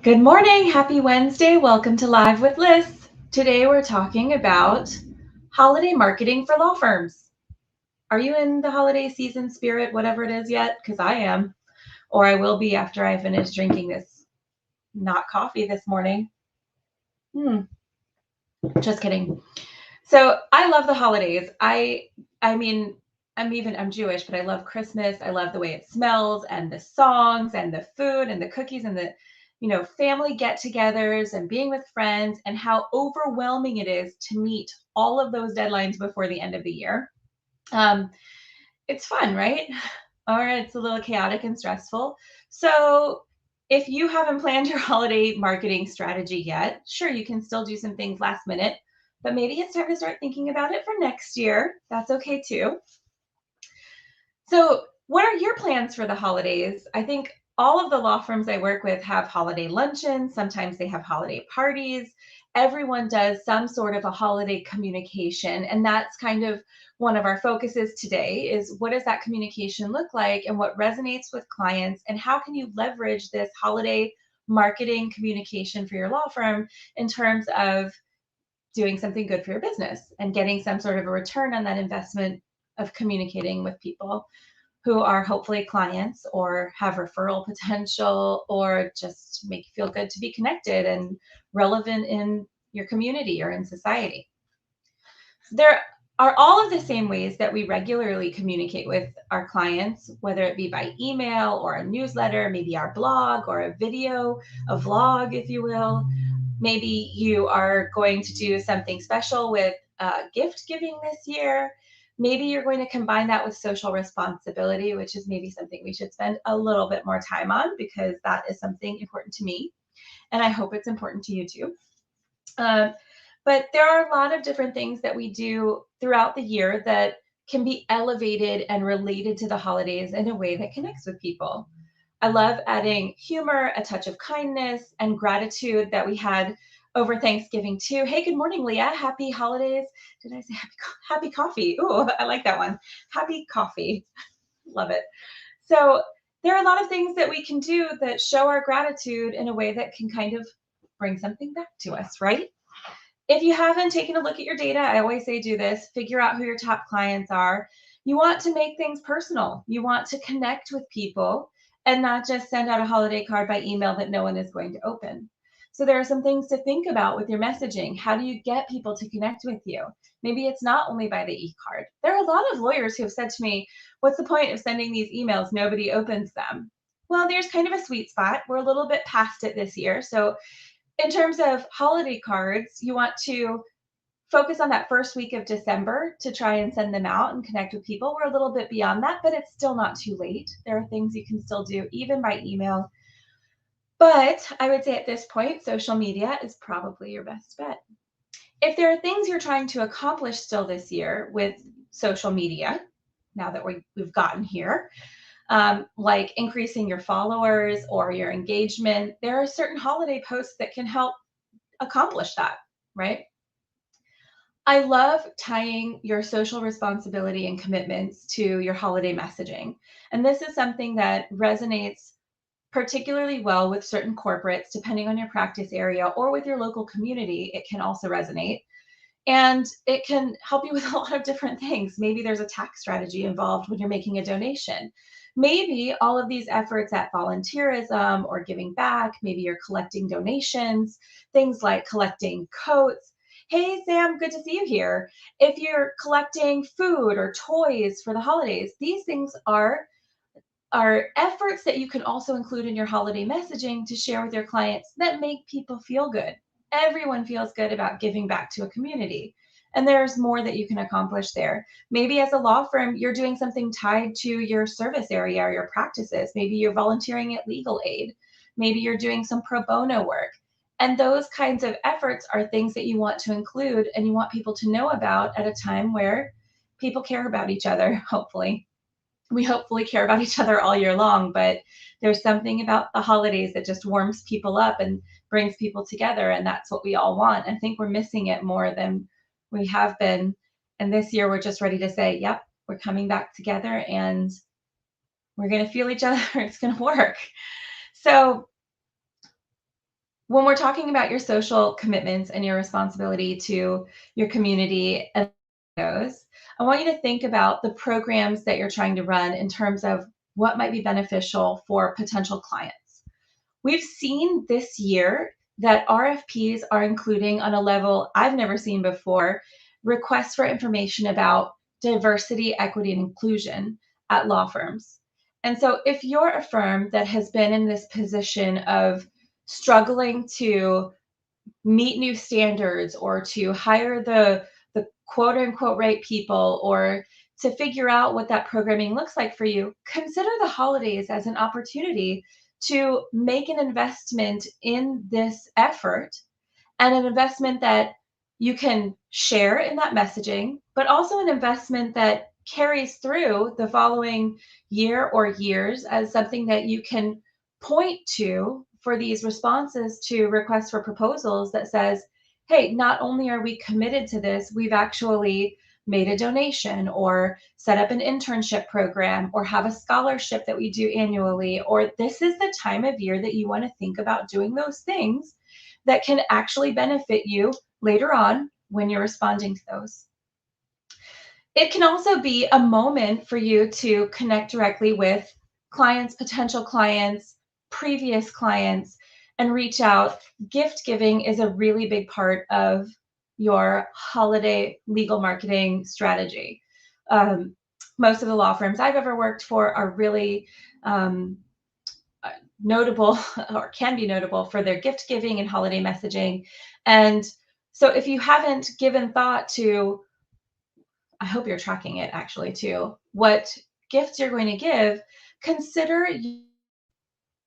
Good morning. Happy Wednesday. Welcome to Live with Liz. Today we're talking about holiday marketing for law firms. Are you in the holiday season spirit, whatever it is yet? Because I am, or I will be after I finish drinking this not coffee this morning. Just kidding. So I love the holidays. I mean, I'm Jewish, but I love Christmas. I love the way it smells and the songs and the food and the cookies and the family get-togethers and being with friends and how overwhelming it is to meet all of those deadlines before the end of the year. Um, it's fun, right? Or it's a little chaotic and stressful. So if you haven't planned your holiday marketing strategy yet, sure, you can still do some things last minute, but maybe it's time to start thinking about it for next year. That's okay too. So, what are your plans for the holidays? I think all of the law firms I work with have holiday luncheons. Sometimes they have holiday parties. Everyone does some sort of a holiday communication. And that's kind of one of our focuses today is what does that communication look like and what resonates with clients and how can you leverage this holiday marketing communication for your law firm in terms of doing something good for your business and getting some sort of a return on that investment of communicating with people who are hopefully clients or have referral potential or just make you feel good to be connected and relevant in your community or in society. There are all of the same ways that we regularly communicate with our clients, whether it be by email or a newsletter, maybe our blog or a video, a vlog, if you will. Maybe you are going to do something special with gift giving this year. Maybe you're going to combine that with social responsibility, which is maybe something we should spend a little bit more time on because that is something important to me. And I hope it's important to you too. But there are a lot of different things that we do throughout the year that can be elevated and related to the holidays in a way that connects with people. I love adding humor, a touch of kindness, and gratitude that we had over Thanksgiving too. Hey, good morning, Leah. Happy holidays. Did I say happy coffee? Ooh, I like that one. Happy coffee. Love it. So there are a lot of things that we can do that show our gratitude in a way that can kind of bring something back to us, right? If you haven't taken a look at your data, I always say do this, figure out who your top clients are. You want to make things personal. You want to connect with people and not just send out a holiday card by email that no one is going to open. So there are some things to think about with your messaging. How do you get people to connect with you? Maybe it's not only by the e-card. There are a lot of lawyers who have said to me, what's the point of sending these emails? Nobody opens them. Well, there's kind of a sweet spot. We're a little bit past it this year. So in terms of holiday cards, you want to focus on that first week of December to try and send them out and connect with people. We're a little bit beyond that, but it's still not too late. There are things you can still do even by email. But I would say at this point, social media is probably your best bet. If there are things you're trying to accomplish still this year with social media, now that we've gotten here, like increasing your followers or your engagement, there are certain holiday posts that can help accomplish that, right? I love tying your social responsibility and commitments to your holiday messaging. And this is something that resonates particularly well with certain corporates, depending on your practice area or with your local community. It can also resonate. And it can help you with a lot of different things. Maybe there's a tax strategy involved when you're making a donation. Maybe all of these efforts at volunteerism or giving back, maybe you're collecting donations, things like collecting coats. Hey, Sam, good to see you here. If you're collecting food or toys for the holidays, these things are efforts that you can also include in your holiday messaging to share with your clients that make people feel good. Everyone feels good about giving back to a community. And there's more that you can accomplish there. Maybe as a law firm, you're doing something tied to your service area or your practices. Maybe you're volunteering at legal aid. Maybe you're doing some pro bono work. And those kinds of efforts are things that you want to include and you want people to know about at a time where people care about each other, hopefully. We hopefully care about each other all year long, but there's something about the holidays that just warms people up and brings people together. And that's what we all want. I think we're missing it more than we have been. And this year we're just ready to say, yep, we're coming back together and we're going to feel each other. It's going to work. So when we're talking about your social commitments and your responsibility to your community and those, I want you to think about the programs that you're trying to run in terms of what might be beneficial for potential clients. We've seen this year that RFPs are including, on a level I've never seen before, requests for information about diversity, equity, and inclusion at law firms. And so, if you're a firm that has been in this position of struggling to meet new standards or to hire the quote unquote right people or to figure out what that programming looks like for you, consider the holidays as an opportunity to make an investment in this effort, and an investment that you can share in that messaging, but also an investment that carries through the following year or years as something that you can point to for these responses to requests for proposals that says, hey, not only are we committed to this, we've actually made a donation or set up an internship program or have a scholarship that we do annually, or this is the time of year that you want to think about doing those things that can actually benefit you later on when you're responding to those. It can also be a moment for you to connect directly with clients, potential clients, previous clients, and reach out. Gift giving is a really big part of your holiday legal marketing strategy. Um, Most of the law firms I've ever worked for are really um, notable or can be notable for their gift giving and holiday messaging. And so if you haven't given thought to, I hope you're tracking it actually too, what gifts you're going to give, consider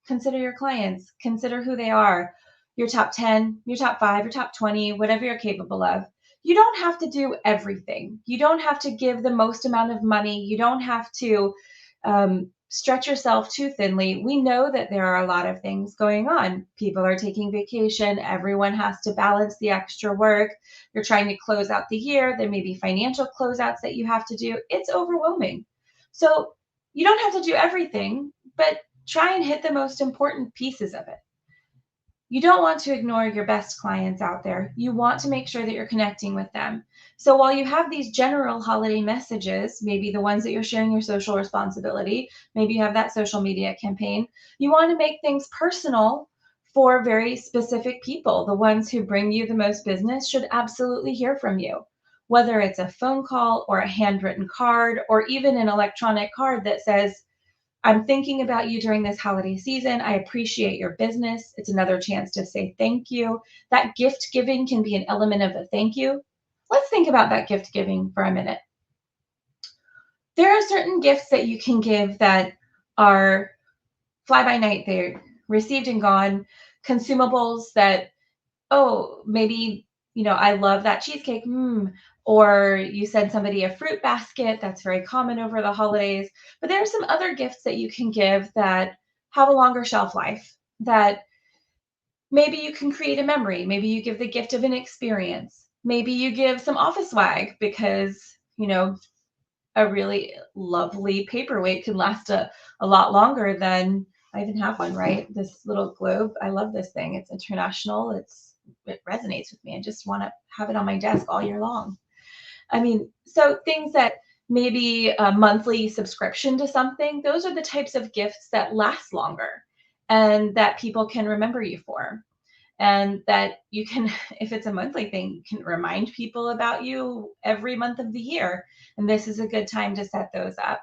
consider your clients, consider who they are, your top 10, your top 5, your top 20, whatever you're capable of. You don't have to do everything. You don't have to give the most amount of money. You don't have to stretch yourself too thinly. We know that there are a lot of things going on. People are taking vacation. Everyone has to balance the extra work. You're trying to close out the year. There may be financial closeouts that you have to do. It's overwhelming. So you don't have to do everything, but try and hit the most important pieces of it. You don't want to ignore your best clients out there. You want to make sure that you're connecting with them. So while you have these general holiday messages, maybe the ones that you're sharing your social responsibility, maybe you have that social media campaign, you want to make things personal for very specific people. The ones who bring you the most business should absolutely hear from you. Whether it's a phone call or a handwritten card or even an electronic card that says, I'm thinking about you during this holiday season. I appreciate your business. It's another chance to say thank you. That gift giving can be an element of a thank you. Let's think about that gift giving for a minute. There are certain gifts that you can give that are fly by night. They're received and gone. Consumables that, oh, maybe, I love that cheesecake. Or you send somebody a fruit basket. That's very common over the holidays. But there are some other gifts that you can give that have a longer shelf life, that maybe you can create a memory. Maybe you give the gift of an experience. Maybe you give some office swag because, a really lovely paperweight can last a lot longer than, I even have one, right? This little globe. I love this thing. It's international. It resonates with me. I just want to have it on my desk all year long. I mean, so things that maybe a monthly subscription to something, those are the types of gifts that last longer and that people can remember you for. And that you can, if it's a monthly thing, you can remind people about you every month of the year. And this is a good time to set those up.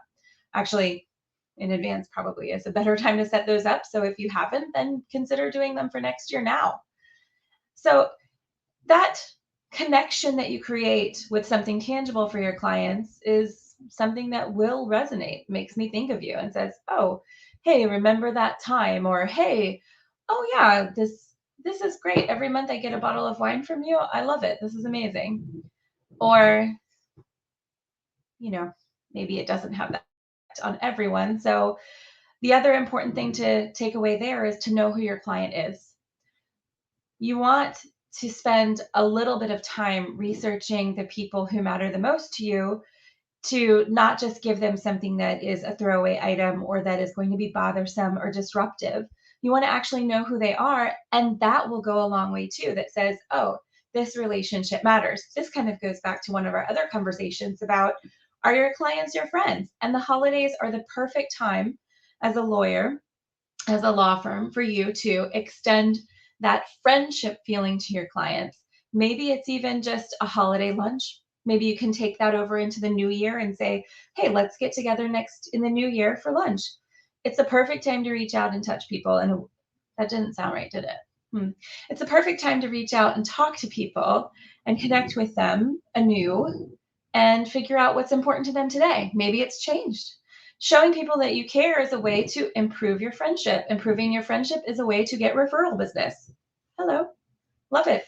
Actually, in advance probably is a better time to set those up. So if you haven't, then consider doing them for next year now. So that connection that you create with something tangible for your clients is something that will resonate, makes me think of you and says, oh, hey, remember that time? Or hey, oh yeah, this is great. Every month I get a bottle of wine from you. I love it. This is amazing. Or, you know, maybe it doesn't have that on everyone. So the other important thing to take away there is to know who your client is. You want to spend a little bit of time researching the people who matter the most to you, to not just give them something that is a throwaway item or that is going to be bothersome or disruptive, You want to actually know who they are. And that will go a long way too, that says, oh, this relationship matters. This kind of goes back to one of our other conversations about, are your clients your friends? And the holidays are the perfect time as a lawyer, as a law firm, for you to extend that friendship feeling to your clients. Maybe it's even just a holiday lunch. Maybe you can take that over into the new year and say, hey, let's get together next in the new year for lunch. It's the perfect time to reach out and touch people. And that didn't sound right, did it? It's the perfect time to reach out and talk to people and connect with them anew and figure out what's important to them today. Maybe it's changed. Showing people that you care is a way to improve your friendship. Improving your friendship is a way to get referral business. Hello, love it.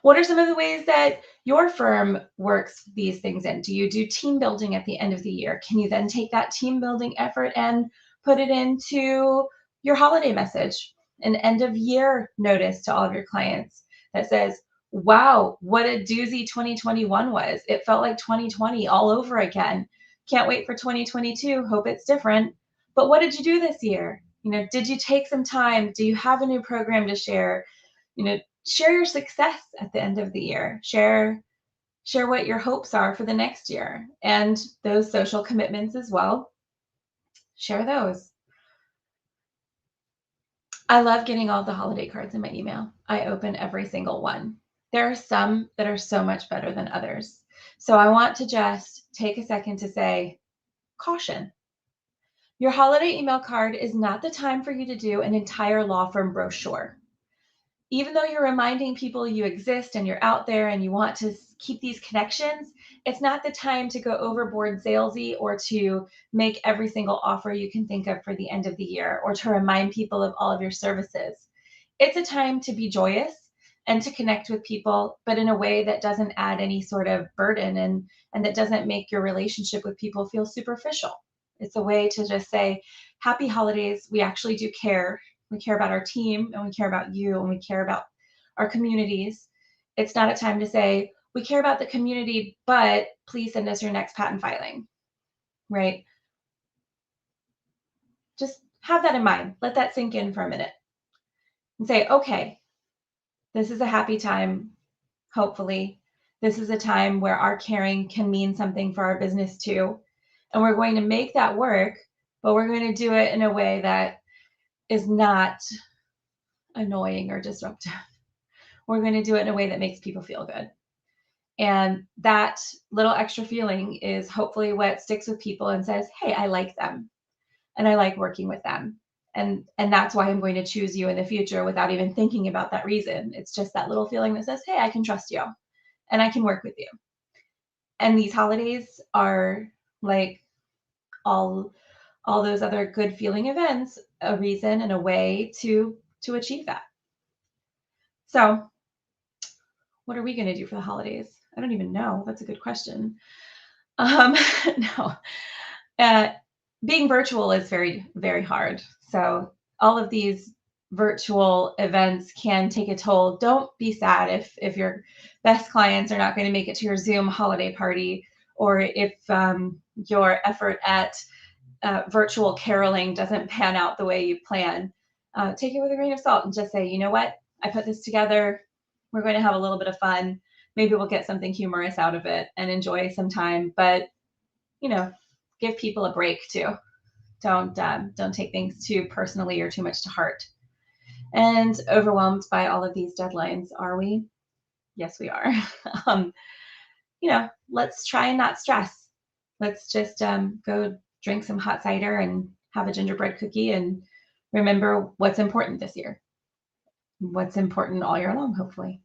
What are some of the ways that your firm works these things in? Do you do team building at the end of the year? Can you then take that team building effort and put it into your holiday message, an end of year notice to all of your clients that says, wow, what a doozy 2021 was. It felt like 2020 all over again. Can't wait for 2022. Hope it's different. But what did you do this year? Did you take some time? Do you have a new program to share? Share your success at the end of the year. Share what your hopes are for the next year, and those social commitments as well. Share those. I love getting all the holiday cards in my email. I open every single one. There are some that are so much better than others. So I want to just take a second to say, caution. Your holiday email card is not the time for you to do an entire law firm brochure. Even though you're reminding people you exist and you're out there and you want to keep these connections, it's not the time to go overboard salesy or to make every single offer you can think of for the end of the year or to remind people of all of your services. It's a time to be joyous and to connect with people, but in a way that doesn't add any sort of burden and that doesn't make your relationship with people feel superficial. It's a way to just say, happy holidays. We actually do care. We care about our team and we care about you and we care about our communities. It's not a time to say, we care about the community, but please send us your next patent filing, right? Just have that in mind. Let that sink in for a minute and say, okay, this is a happy time, hopefully. This is a time where our caring can mean something for our business too. And we're going to make that work, but we're going to do it in a way that is not annoying or disruptive. We're going to do it in a way that makes people feel good. And that little extra feeling is hopefully what sticks with people and says, hey, I like them and I like working with them. And that's why I'm going to choose you in the future without even thinking about that reason. It's just that little feeling that says, hey, I can trust you and I can work with you. And these holidays are like all those other good feeling events, a reason and a way to achieve that. So what are we going to do for the holidays? I don't even know. That's a good question. No, being virtual is very, very hard. So all of these virtual events can take a toll. Don't be sad if your best clients are not going to make it to your Zoom holiday party, or if your effort at virtual caroling doesn't pan out the way you plan. Take it with a grain of salt and just say, you know what? I put this together. We're going to have a little bit of fun. Maybe we'll get something humorous out of it and enjoy some time. But, give people a break too. Don't take things too personally or too much to heart. And overwhelmed by all of these deadlines, are we? Yes, we are. Let's try and not stress. Let's just go drink some hot cider and have a gingerbread cookie and remember what's important this year. What's important all year long, hopefully,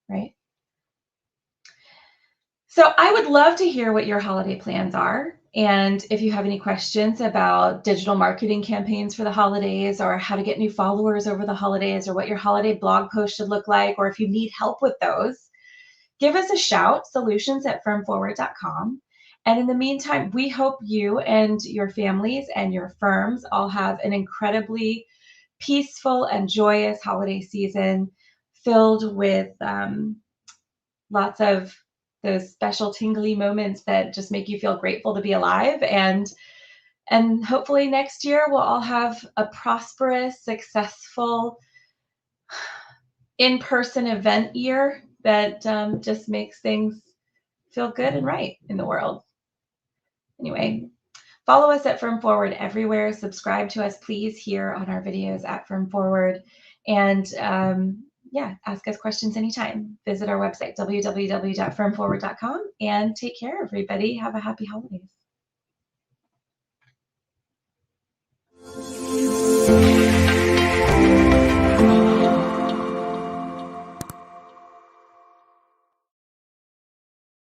right? So I would love to hear what your holiday plans are. And if you have any questions about digital marketing campaigns for the holidays, or how to get new followers over the holidays, or what your holiday blog post should look like, or if you need help with those, give us a shout, solutions@firmforward.com. And in the meantime, we hope you and your families and your firms all have an incredibly peaceful and joyous holiday season filled with lots of those special tingly moments that just make you feel grateful to be alive, and And hopefully next year we'll all have a prosperous, successful, in-person event year that just makes things feel good and right in the world. Anyway, follow us at Firm Forward everywhere. Subscribe to us, please, here on our videos at Firm Forward. And yeah, ask us questions anytime. Visit our website, www.firmforward.com, and take care, everybody. Have a happy holidays.